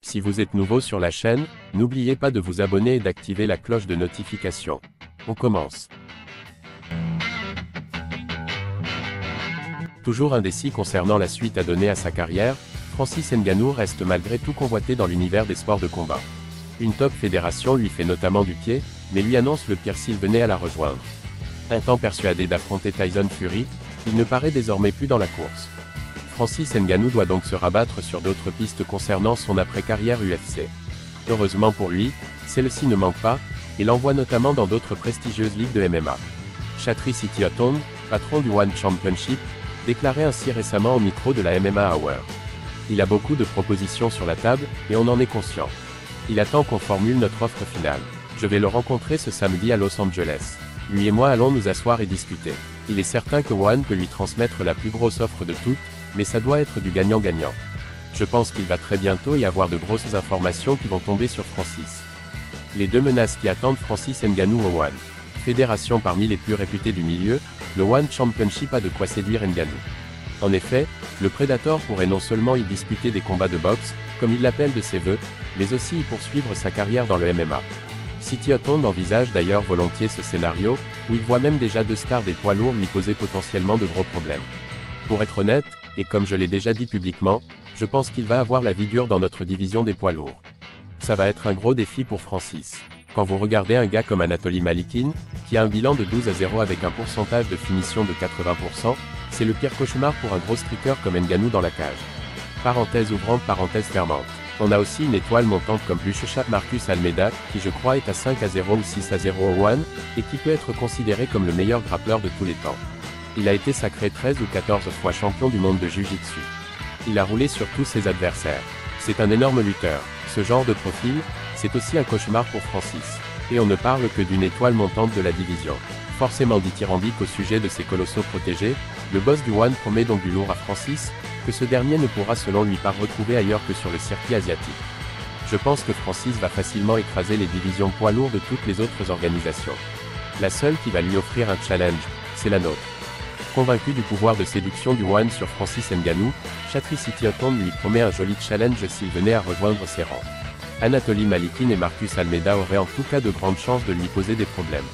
Si vous êtes nouveau sur la chaîne, n'oubliez pas de vous abonner et d'activer la cloche de notification. On commence. Toujours indécis concernant la suite à donner à sa carrière, Francis Ngannou reste malgré tout convoité dans l'univers des sports de combat. Une top fédération lui fait notamment du pied, mais lui annonce le pire s'il venait à la rejoindre. Un temps persuadé d'affronter Tyson Fury, il ne paraît désormais plus dans la course. Francis Ngannou doit donc se rabattre sur d'autres pistes concernant son après-carrière UFC. Heureusement pour lui, celle-ci ne manque pas, et l'envoie notamment dans d'autres prestigieuses ligues de MMA. Chatri Sityodtong, patron du One Championship, déclarait ainsi récemment au micro de la MMA Hour. Il a beaucoup de propositions sur la table, et on en est conscient. Il attend qu'on formule notre offre finale. Je vais le rencontrer ce samedi à Los Angeles. Lui et moi allons nous asseoir et discuter. Il est certain que One peut lui transmettre la plus grosse offre de toutes, mais ça doit être du gagnant-gagnant. Je pense qu'il va très bientôt y avoir de grosses informations qui vont tomber sur Francis. Les deux menaces qui attendent Francis Ngannou au One. Fédération parmi les plus réputées du milieu, le One Championship a de quoi séduire Ngannou. En effet, le Predator pourrait non seulement y disputer des combats de boxe, comme il l'appelle de ses vœux, mais aussi y poursuivre sa carrière dans le MMA. Sityodtong envisage d'ailleurs volontiers ce scénario, où il voit même déjà deux stars des poids lourds lui poser potentiellement de gros problèmes. Pour être honnête, et comme je l'ai déjà dit publiquement, je pense qu'il va avoir la vie dure dans notre division des poids lourds. Ça va être un gros défi pour Francis. Quand vous regardez un gars comme Anatoly Malikin, qui a un bilan de 12-0 avec un pourcentage de finition de 80%, c'est le pire cauchemar pour un gros streaker comme Ngannou dans la cage. Parenthèse ouvrante, parenthèse fermante. On a aussi une étoile montante comme Buchecha Marcus Almeida, qui je crois est à 5-0 ou 6-0 au One, et qui peut être considéré comme le meilleur grappleur de tous les temps. Il a été sacré 13 ou 14 fois champion du monde de Jiu-Jitsu. Il a roulé sur tous ses adversaires. C'est un énorme lutteur. Ce genre de profil, c'est aussi un cauchemar pour Francis. Et on ne parle que d'une étoile montante de la division. Forcément dithyrambique au sujet de ses colossaux protégés, le boss du One promet donc du lourd à Francis, que ce dernier ne pourra selon lui pas retrouver ailleurs que sur le circuit asiatique. Je pense que Francis va facilement écraser les divisions poids lourds de toutes les autres organisations. La seule qui va lui offrir un challenge, c'est la nôtre. Convaincu du pouvoir de séduction du One sur Francis Ngannou, Chatri Sityodtong lui promet un joli challenge s'il venait à rejoindre ses rangs. Anatoly Malikin et Marcus Almeida auraient en tout cas de grandes chances de lui poser des problèmes.